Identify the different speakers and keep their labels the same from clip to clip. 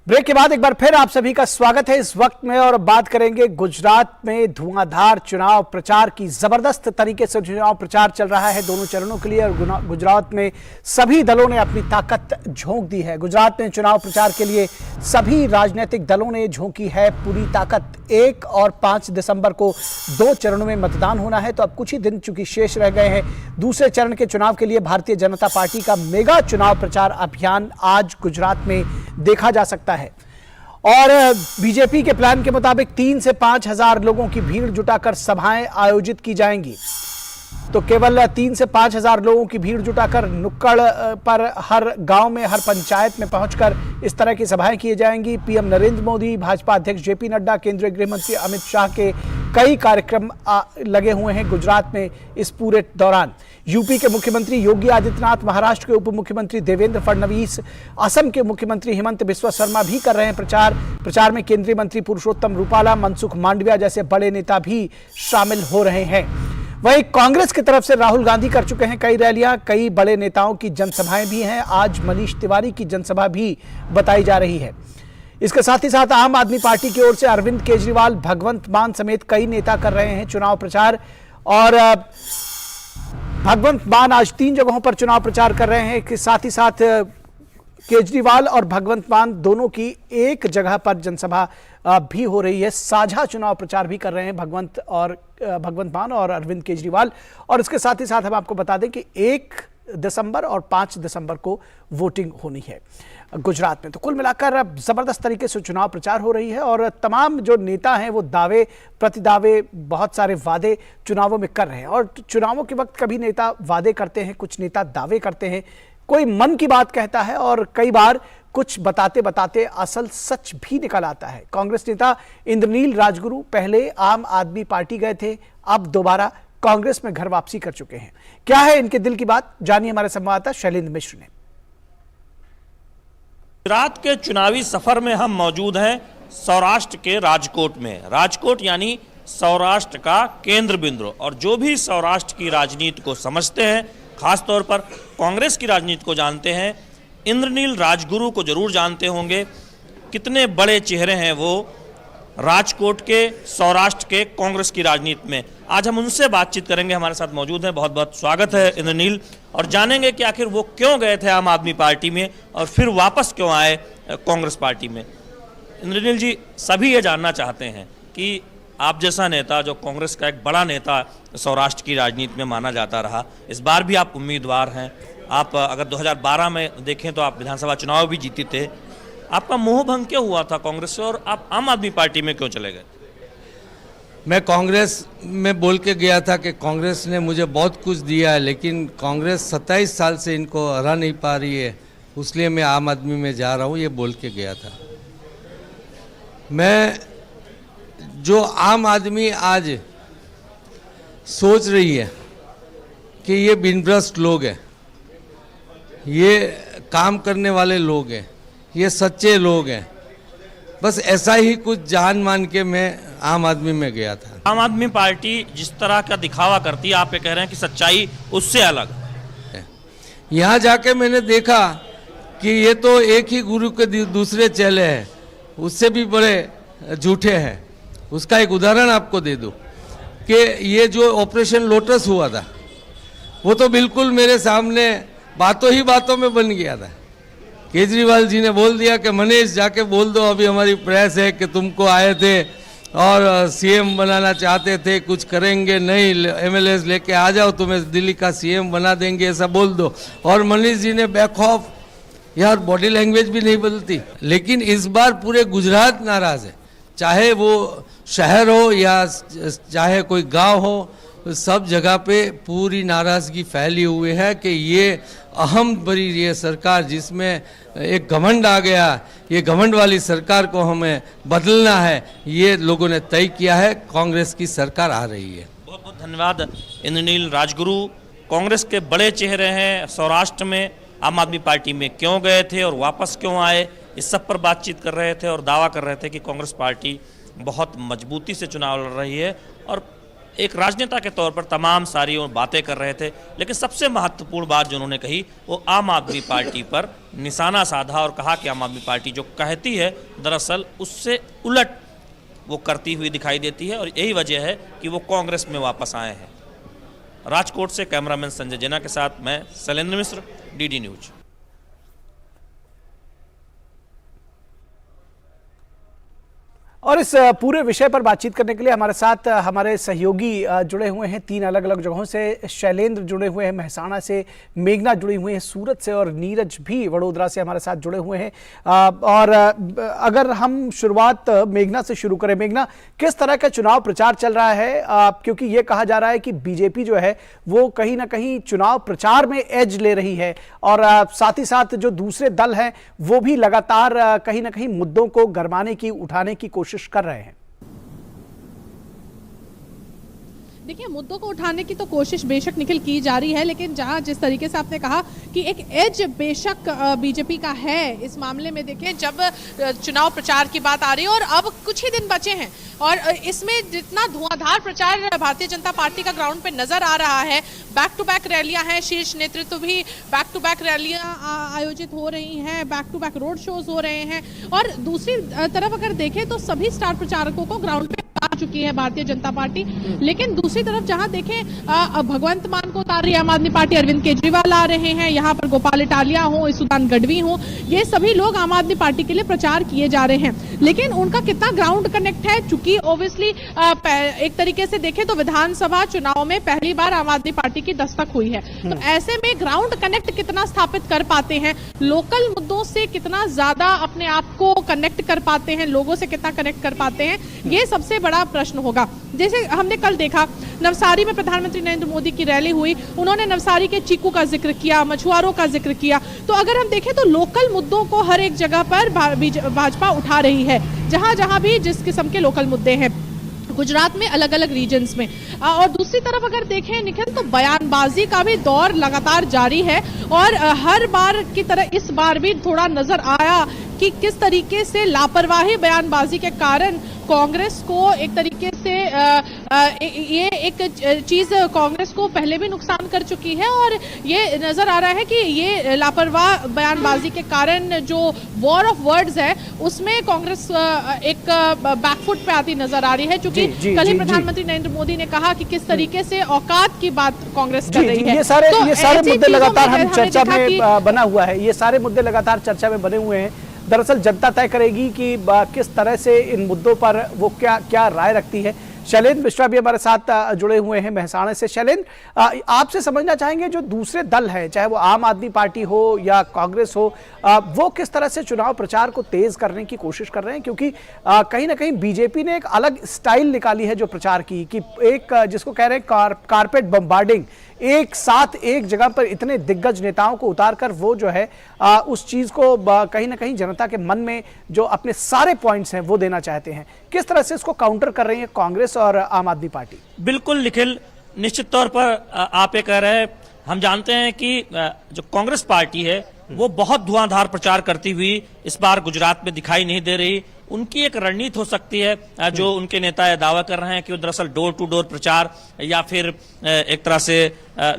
Speaker 1: Break के बाद एक बार फिर आप सभी का स्वागत है इस वक्त में और बात करेंगे गुजरात में धुआंधार चुनाव प्रचार की। जबरदस्त तरीके से चुनाव प्रचार चल रहा है दोनों चरणों के लिए और गुजरात में सभी दलों ने अपनी ताकत झोंक दी है। गुजरात में चुनाव प्रचार के लिए सभी राजनीतिक दलों ने झोंकी है पूरी ताकत। 1 और 5 दिसंबर को 2 चरणों में मतदान होना है, तो अब कुछ ही दिन चूंकि शेष रह गए हैं दूसरे चरण के चुनाव के लिए भारतीय जनता पार्टी का मेगा चुनाव प्रचार अभियान आज गुजरात में देखा जा सकता है। और बीजेपी के प्लान के मुताबिक 3 से 5 हजार लोगों की भीड़ जुटाकर सभाएं आयोजित की जाएंगी। तो केवल 3 से 5 हजार लोगों की भीड़ जुटाकर नुक्कड़ पर हर गांव में हर पंचायत में पहुंचकर इस तरह की सभाएं की जाएंगी। पीएम नरेंद्र मोदी, भाजपा अध्यक्ष जेपी नड्डा, केंद्रीय गृह मंत्री अमित शाह के कई कार्यक्रम लगे हुए हैं गुजरात में इस पूरे दौरान। यूपी के मुख्यमंत्री योगी आदित्यनाथ, महाराष्ट्र के उप मुख्यमंत्री देवेंद्र फडणवीस, असम के मुख्यमंत्री हिमंत बिस्वा शर्मा भी कर रहे हैं प्रचार में केंद्रीय मंत्री पुरुषोत्तम रूपाला, मनसुख मांडविया जैसे बड़े नेता भी शामिल हो रहे हैं। वहीं कांग्रेस की तरफ से राहुल गांधी कर चुके हैं कई रैलियां, कई बड़े नेताओं की जनसभाएं भी हैं। आज मनीष तिवारी की जनसभा भी बताई जा रही है। इसके साथ ही साथ आम आदमी पार्टी की ओर से अरविंद केजरीवाल, भगवंत मान समेत कई नेता कर रहे हैं चुनाव प्रचार। और भगवंत मान आज 3 जगहों पर चुनाव प्रचार कर रहे हैं। इसके साथ ही साथ केजरीवाल और भगवंत मान दोनों की एक जगह पर जनसभा भी हो रही है। साझा चुनाव प्रचार भी कर रहे हैं भगवंत मान और अरविंद केजरीवाल। और इसके साथ ही साथ हम आपको बता दें कि 1 दिसंबर और 5 दिसंबर को वोटिंग होनी है गुजरात में। तो कुल मिलाकर अब जबरदस्त तरीके से चुनाव प्रचार हो रही है और तमाम जो नेता हैं वो दावे प्रतिदावे, बहुत सारे वादे चुनावों में कर रहे हैं। और चुनावों के वक्त कभी नेता वादे करते हैं, कुछ नेता दावे करते हैं, कोई मन की बात कहता है और कई बार कुछ बताते बताते असल सच भी निकल आता है। कांग्रेस नेता इंद्रनील राजगुरु पहले आम आदमी पार्टी गए थे, अब दोबारा कांग्रेस में घर वापसी कर चुके हैं। क्या है इनके दिल की बात, जानिए हमारे संवाददाता शैलेंद्र मिश्र ने।
Speaker 2: गुजरात के चुनावी सफर में हम मौजूद हैं सौराष्ट्र के राजकोट में। राजकोट यानी सौराष्ट्र का केंद्र बिंदु, और जो भी सौराष्ट्र की राजनीति को समझते हैं, खासतौर पर कांग्रेस की राजनीति को जानते हैं, इंद्रनील राजगुरु को जरूर जानते होंगे। कितने बड़े चेहरे हैं वो राजकोट के, सौराष्ट्र के कांग्रेस की राजनीति में। आज हम उनसे बातचीत करेंगे, हमारे साथ मौजूद हैं। बहुत बहुत स्वागत है इंद्रनील, और जानेंगे कि आखिर वो क्यों गए थे आम आदमी पार्टी में और फिर वापस क्यों आए कांग्रेस पार्टी में। इंद्रनील जी, सभी ये जानना चाहते हैं कि आप जैसा नेता, जो कांग्रेस का एक बड़ा नेता सौराष्ट्र की राजनीति में माना जाता रहा, इस बार भी आप उम्मीदवार हैं। आप अगर 2012 में देखें तो आप विधानसभा चुनाव भी जीते थे। आपका मोह भंग क्यों हुआ था कांग्रेस से और आप आम आदमी पार्टी में क्यों चले गए?
Speaker 3: मैं कांग्रेस में बोल के गया था कि कांग्रेस ने मुझे बहुत कुछ दिया है, लेकिन कांग्रेस 27 साल से इनको हरा नहीं पा रही है, इसलिए मैं आम आदमी में जा रहा हूँ, ये बोल के गया था। मैं जो आम आदमी आज सोच रही है कि ये बिनभ्रष्ट लोग हैं, ये काम करने वाले लोग हैं, ये सच्चे लोग हैं, बस ऐसा ही कुछ जान मान के मैं आम आदमी में गया था।
Speaker 2: आम आदमी पार्टी जिस तरह का दिखावा करती है, आप ये कह रहे हैं कि सच्चाई उससे अलग है।
Speaker 3: यहाँ जाके मैंने देखा कि ये तो एक ही गुरु के दूसरे चेले हैं, उससे भी बड़े झूठे हैं। उसका एक उदाहरण आपको दे दूं कि ये जो ऑपरेशन लोटस हुआ था, वो तो बिल्कुल मेरे सामने बातों ही बातों में बन गया था। केजरीवाल जी ने बोल दिया कि मनीष जाके बोल दो, अभी हमारी प्रेस है कि तुमको आए थे और सीएम बनाना चाहते थे, कुछ करेंगे नहीं, एमएलए लेके आ जाओ, तुम्हें दिल्ली का सीएम बना देंगे, ऐसा बोल दो। और मनीष जी ने बैक ऑफ, यार बॉडी लैंग्वेज भी नहीं बदलती। लेकिन इस बार पूरे गुजरात नाराज है, चाहे वो शहर हो या चाहे कोई गांव हो, सब जगह पे पूरी नाराजगी फैली हुई है कि ये अहम बड़ी ये सरकार जिसमें एक घमंड आ गया, ये घमंड वाली सरकार को हमें बदलना है, ये लोगों ने तय किया है। कांग्रेस की सरकार आ रही है।
Speaker 2: बहुत बहुत धन्यवाद इंद्रनील राजगुरु। कांग्रेस के बड़े चेहरे हैं सौराष्ट्र में, आम आदमी पार्टी में क्यों गए थे और वापस क्यों आए, इस सब पर बातचीत कर रहे थे और दावा कर रहे थे कि कांग्रेस पार्टी बहुत मजबूती से चुनाव लड़ रही है और एक राजनेता के तौर पर तमाम सारी वो बातें कर रहे थे, लेकिन सबसे महत्वपूर्ण बात जो उन्होंने कही वो आम आदमी पार्टी पर निशाना साधा और कहा कि आम आदमी पार्टी जो कहती है दरअसल उससे उलट वो करती हुई दिखाई देती है और यही वजह है कि वो कांग्रेस में वापस आए हैं। राजकोट से कैमरामैन संजय जैना के साथ मैं शैलेंद्र मिश्र, डीडी न्यूज।
Speaker 1: और इस पूरे विषय पर बातचीत करने के लिए हमारे साथ हमारे सहयोगी जुड़े हुए हैं 3 अलग अलग जगहों से। शैलेंद्र जुड़े हुए हैं मेहसाणा से, मेघना जुड़ी हुई है सूरत से और नीरज भी वडोदरा से हमारे साथ जुड़े हुए हैं। और अगर हम शुरुआत मेघना से शुरू करें, मेघना, किस तरह का चुनाव प्रचार चल रहा है? क्योंकि ये कहा जा रहा है कि बीजेपी जो है वो कहीं ना कहीं चुनाव प्रचार में एज ले रही है और साथ ही साथ जो दूसरे दल हैं वो भी लगातार कहीं ना कहीं मुद्दों को गरमाने की, उठाने की कोशिश कर रहे हैं।
Speaker 4: देखिए, मुद्दों को उठाने की तो कोशिश बेशक निखिल की जा रही है, लेकिन जहां जिस तरीके से आपने कहा कि एक एज बेशक बीजेपी का है इस मामले में, देखिए जब चुनाव प्रचार की बात आ रही है और अब कुछ ही दिन बचे हैं और इसमें जितना धुआंधार प्रचार भारतीय जनता पार्टी का ग्राउंड पे नजर आ रहा है, बैक टू बैक रैलियां हैं, शीर्ष नेतृत्व भी बैक टू बैक रैलियां आयोजित हो रही हैं, back to back road shows हो रहे हैं और दूसरी तरफ अगर देखें तो सभी स्टार प्रचारकों को ग्राउंड पे आ चुकी है भारतीय जनता पार्टी। लेकिन दूसरी तरफ जहां देखें भगवंत मान को उतार रही है आम आदमी पार्टी, अरविंद केजरीवाल आ रहे हैं, यहाँ पर गोपाल इटालिया हो, सुल्तान गढ़वी हो, ये सभी लोग आम आदमी पार्टी के लिए प्रचार किए जा रहे हैं। लेकिन उनका कितना ग्राउंड कनेक्ट है, चूंकि ऑब्वियसली एक तरीके से देखें तो विधानसभा चुनाव में पहली बार आम आदमी पार्टी की दस्तक हुई है, तो ऐसे में ग्राउंड कनेक्ट कितना स्थापित कर पाते हैं, लोकल मुद्दों से कितना ज्यादा अपने आप को कनेक्ट कर पाते हैं, लोगों से कितना कनेक्ट कर पाते हैं, ये सबसे बड़ा प्रश्न होगा। जैसे हमने कल देखा नवसारी में प्रधानमंत्री नरेंद्र मोदी की रैली हुई, उन्होंने नवसारी के चीकू का जिक्र किया, मछुआरों का जिक्र किया। तो अगर हम देखें तो लोकल मुद्दों को हर एक जगह पर भाजपा उठा रही है, जहां जहां भी जिस किस्म के लोकल मुद्दे हैं गुजरात में अलग अलग रीजन्स में। और दूसरी तरफ अगर देखें निखिल तो बयानबाजी का भी दौर लगातार जारी है और हर बार की तरह इस बार भी थोड़ा नजर आया कि किस तरीके से लापरवाही बयानबाजी के कारण कांग्रेस को एक तरीके से ये एक चीज कांग्रेस को पहले भी नुकसान कर चुकी है और ये नजर आ रहा है कि ये लापरवाह बयानबाजी के कारण जो वॉर ऑफ वर्ड्स है उसमें कांग्रेस एक बैकफुट पे आती नजर आ रही है। चूंकि कल ही प्रधानमंत्री नरेंद्र मोदी ने कहा कि किस तरीके से औकात की बात कांग्रेस कर रही है।
Speaker 1: ये सारे मुद्दे लगातार हम चर्चा में बना हुआ है, ये सारे मुद्दे लगातार चर्चा में बने हुए हैं। दरअसल जनता तय करेगी कि किस तरह से इन मुद्दों पर वो क्या राय रखती है। शैलेंद्र मिश्रा भी हमारे साथ जुड़े हुए हैं मेहसाणा से। शैलेंद्र, आपसे समझना चाहेंगे जो दूसरे दल हैं, चाहे वो आम आदमी पार्टी हो या कांग्रेस हो, वो किस तरह से चुनाव प्रचार को तेज करने की कोशिश कर रहे हैं? क्योंकि कहीं ना कहीं बीजेपी ने एक अलग स्टाइल निकाली है जो प्रचार की, कि एक जिसको कह रहे हैं कारपेट बम्बार्डिंग, एक साथ एक जगह पर इतने दिग्गज नेताओं को उतारकर वो जो है उस चीज को कहीं ना कहीं जनता के मन में जो अपने सारे पॉइंट्स हैं वो देना चाहते हैं। किस तरह से इसको काउंटर कर रही है कांग्रेस और आम आदमी पार्टी?
Speaker 2: बिल्कुल निखिल, निश्चित तौर पर आप ये कह रहे हैं, हम जानते हैं कि जो कांग्रेस पार्टी है वो बहुत धुआंधार प्रचार करती हुई इस बार गुजरात में दिखाई नहीं दे रही। उनकी एक रणनीति हो सकती है जो उनके नेता यह दावा कर रहे हैं कि वो दरअसल डोर टू डोर प्रचार या फिर एक तरह से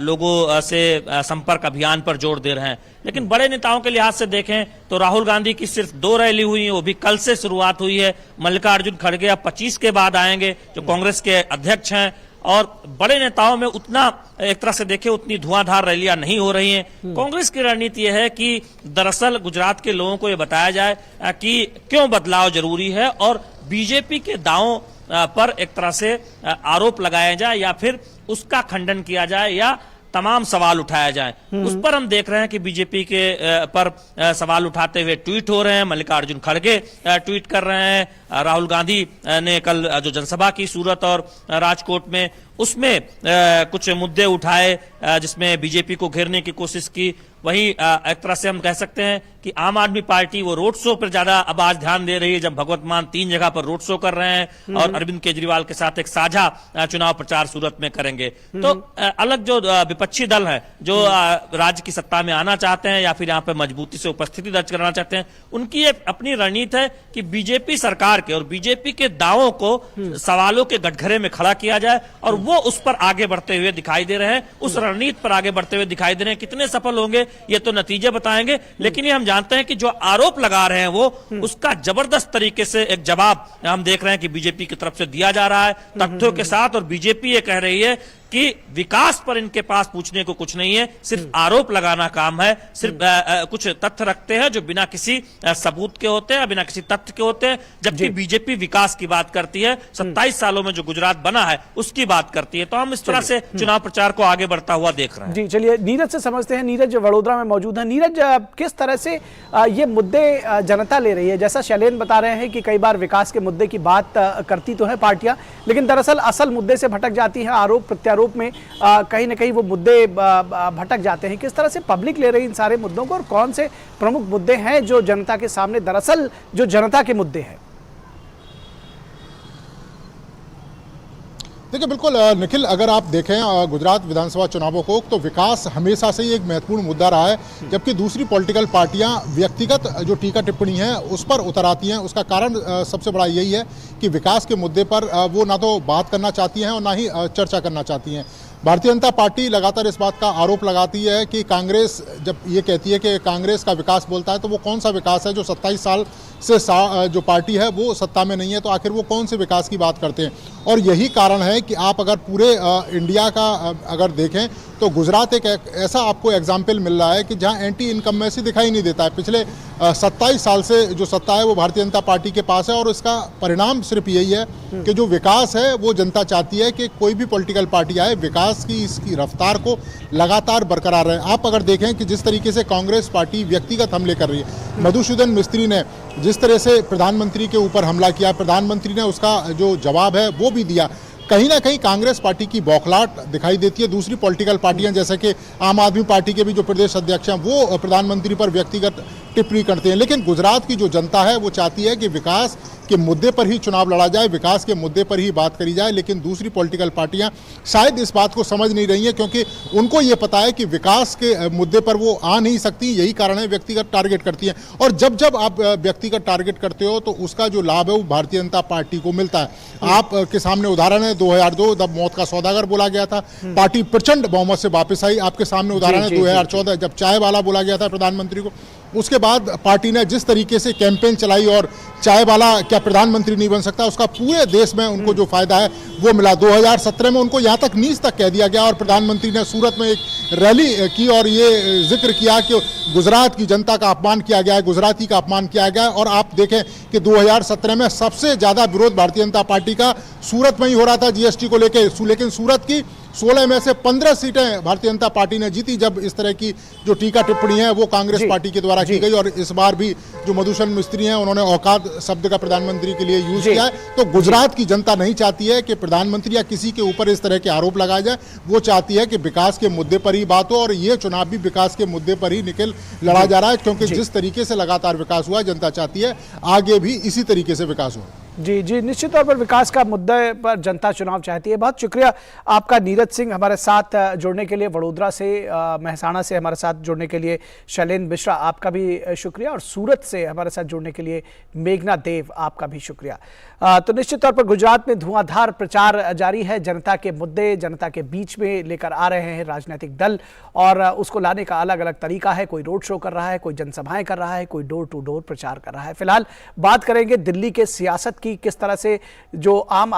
Speaker 2: लोगों से संपर्क अभियान पर जोर दे रहे हैं। लेकिन बड़े नेताओं के लिहाज से देखें तो राहुल गांधी की सिर्फ 2 रैली हुई है, वो भी कल से शुरुआत हुई है। मल्लिकार्जुन खड़गे अब 25 के बाद आएंगे, जो कांग्रेस के अध्यक्ष हैं। और बड़े नेताओं में उतना एक तरह से देखें उतनी धुआंधार रैलियां नहीं हो रही हैं। कांग्रेस की रणनीति यह है कि दरअसल गुजरात के लोगों को यह बताया जाए कि क्यों बदलाव जरूरी है और बीजेपी के दावों पर एक तरह से आरोप लगाया जाए या फिर उसका खंडन किया जाए या तमाम सवाल उठाया जाए। उस पर हम देख रहे हैं कि बीजेपी के पर सवाल उठाते हुए ट्वीट हो रहे हैं। मल्लिकार्जुन खड़गे ट्वीट कर रहे हैं, राहुल गांधी ने कल जो जनसभा की सूरत और राजकोट में उसमें कुछ मुद्दे उठाए जिसमें बीजेपी को घेरने की कोशिश की। वहीं एक तरह से हम कह सकते हैं कि आम आदमी पार्टी वो रोड शो पर ज्यादा अब आज ध्यान दे रही है, जब भगवंत मान 3 जगह पर रोड शो कर रहे हैं और अरविंद केजरीवाल के साथ एक साझा चुनाव प्रचार सूरत में करेंगे। तो अलग जो विपक्षी दल है जो राज्य की सत्ता में आना चाहते हैं या फिर यहाँ पे मजबूती से उपस्थिति दर्ज कराना चाहते हैं, उनकी अपनी रणनीति है कि बीजेपी सरकार के और बीजेपी के दावों को सवालों के गठघरे में खड़ा किया जाए और वो उस पर आगे बढ़ते हुए दिखाई दे रहे हैं, उस रणनीति पर आगे बढ़ते हुए दिखाई दे रहे हैं। कितने सफल होंगे ये तो नतीजे बताएंगे, लेकिन ये हम जानते हैं कि जो आरोप लगा रहे हैं वो उसका जबरदस्त तरीके से एक जवाब हम देख रहे हैं कि बीजेपी की तरफ से दिया जा रहा है तथ्यों के साथ। और बीजेपी ये कह रही है कि विकास पर इनके पास पूछने को कुछ नहीं है, सिर्फ आरोप लगाना काम है, सिर्फ कुछ तथ्य रखते हैं जो बिना किसी सबूत के होते हैं, बिना किसी तथ्य के होते हैं। जबकि बीजेपी विकास की बात करती है, 27 सालों में जो गुजरात बना है उसकी बात करती है। तो हम इस तरह से चुनाव प्रचार को आगे बढ़ता हुआ देख रहे हैं।
Speaker 1: जी चलिए नीरज से समझते हैं। नीरज वडोदरा में मौजूद है। नीरज, किस तरह से ये मुद्दे जनता ले रही है? जैसा शैलेंद्र बता रहे हैं कि कई बार विकास के मुद्दे की बात करती तो है पार्टियां, लेकिन दरअसल असल मुद्दे से भटक जाती है। आरोप प्रत्यारोप में कहीं ना कहीं वो मुद्दे भटक जाते हैं। किस तरह से पब्लिक ले रही है इन सारे मुद्दों को, और कौन से प्रमुख मुद्दे हैं जो जनता के सामने दरअसल जो जनता के मुद्दे हैं?
Speaker 5: देखिए बिल्कुल निखिल, अगर आप देखें गुजरात विधानसभा चुनावों को तो विकास हमेशा से ही एक महत्वपूर्ण मुद्दा रहा है, जबकि दूसरी पॉलिटिकल पार्टियां व्यक्तिगत जो टीका टिप्पणी है उस पर उतर आती हैं। उसका कारण सबसे बड़ा यही है कि विकास के मुद्दे पर वो ना तो बात करना चाहती हैं और ना ही चर्चा करना चाहती हैं। भारतीय जनता पार्टी लगातार इस बात का आरोप लगाती है कि कांग्रेस जब ये कहती है कि कांग्रेस का विकास बोलता है, तो वो कौन सा विकास है जो 27 साल से जो पार्टी है वो सत्ता में नहीं है, तो आखिर वो कौन से विकास की बात करते हैं। और यही कारण है कि आप अगर पूरे इंडिया का अगर देखें तो गुजरात एक ऐसा आपको एग्जाम्पल मिल रहा है कि जहां एंटी इनकम्बेंसी दिखाई नहीं देता है। पिछले 27 साल से जो सत्ता है वो भारतीय जनता पार्टी के पास है, और इसका परिणाम सिर्फ यही है कि जो विकास है वो जनता चाहती है कि कोई भी पॉलिटिकल पार्टी आए, विकास की इसकी रफ्तार को लगातार बरकरार रहे। आप अगर देखें कि जिस तरीके से कांग्रेस पार्टी व्यक्तिगत हमले कर रही है, मधुसूदन मिस्त्री ने जिस तरह से प्रधानमंत्री के ऊपर हमला किया, प्रधानमंत्री ने उसका जो जवाब है वो भी दिया, कहीं ना कहीं कांग्रेस पार्टी की बौखलाहट दिखाई देती है। दूसरी पॉलिटिकल पार्टियां जैसे कि आम आदमी पार्टी के भी जो प्रदेश अध्यक्ष हैं वो प्रधानमंत्री पर व्यक्तिगत टिप्पणी करते हैं, लेकिन गुजरात की जो जनता है वो चाहती है कि विकास के मुद्दे पर ही चुनाव लड़ा जाए, विकास के मुद्दे पर ही बात करी जाए। लेकिन दूसरी पॉलिटिकल पार्टियां शायद इस बात को समझ नहीं रही हैं, क्योंकि उनको ये पता है कि विकास के मुद्दे पर वो आ नहीं सकती। यही कारण है व्यक्तिगत टारगेट करती हैं, और जब जब आप व्यक्तिगत टारगेट करते हो तो उसका जो लाभ है वो भारतीय जनता पार्टी को मिलता है। आप के सामने उदाहरण है 2002 जब मौत का सौदागर बोला गया था, पार्टी प्रचंड बहुमत से वापस आई। आपके सामने उदाहरण है 2014 जब चाय वाला बोला गया था प्रधानमंत्री को, उसके बाद पार्टी ने जिस तरीके से कैंपेन चलाई और चाय वाला क्या प्रधानमंत्री नहीं बन सकता, उसका पूरे देश में उनको जो फायदा है वो मिला। 2017 में उनको यहाँ तक नीच तक कह दिया गया, और प्रधानमंत्री ने सूरत में एक रैली की और ये जिक्र किया कि गुजरात की जनता का अपमान किया गया है, गुजराती का अपमान किया गया है। और आप देखें कि 2017 में सबसे ज़्यादा विरोध भारतीय जनता पार्टी का सूरत में ही हो रहा था जीएसटी को लेकर, लेकिन सूरत की 16 में से 15 सीटें भारतीय जनता पार्टी ने जीती, जब इस तरह की जो टीका टिप्पणी है वो कांग्रेस पार्टी के द्वारा की गई। और इस बार भी जो मधुसूदन मिस्त्री हैं उन्होंने औकात शब्द का प्रधानमंत्री के लिए यूज किया है। तो गुजरात की जनता नहीं चाहती है कि प्रधानमंत्री या किसी के ऊपर इस तरह के आरोप लगाए जाए, वो चाहती है कि विकास के मुद्दे पर ही बात हो, और ये चुनाव भी विकास के मुद्दे पर ही निकल लड़ा जा रहा है, क्योंकि जिस तरीके से लगातार विकास हुआ है जनता चाहती है आगे भी इसी तरीके से विकास हो।
Speaker 1: जी जी, निश्चित तौर पर विकास का मुद्दे पर जनता चुनाव चाहती है। बहुत शुक्रिया आपका नीरज सिंह हमारे साथ जुड़ने के लिए, वडोदरा से मेहसाणा से हमारे साथ जुड़ने के लिए शैलेंद्र मिश्रा आपका भी शुक्रिया, और सूरत से हमारे साथ जुड़ने के लिए मेघना देव आपका भी शुक्रिया। तो निश्चित तौर पर गुजरात में धुआंधार प्रचार जारी है। जनता के मुद्दे जनता के बीच में लेकर आ रहे हैं राजनीतिक दल, और उसको लाने का अलग अलग तरीका है। कोई रोड शो कर रहा है, कोई जनसभाएं कर रहा है, कोई डोर टू डोर प्रचार कर रहा है। फिलहाल बात करेंगे दिल्ली के सियासत की, किस तरह से जो आम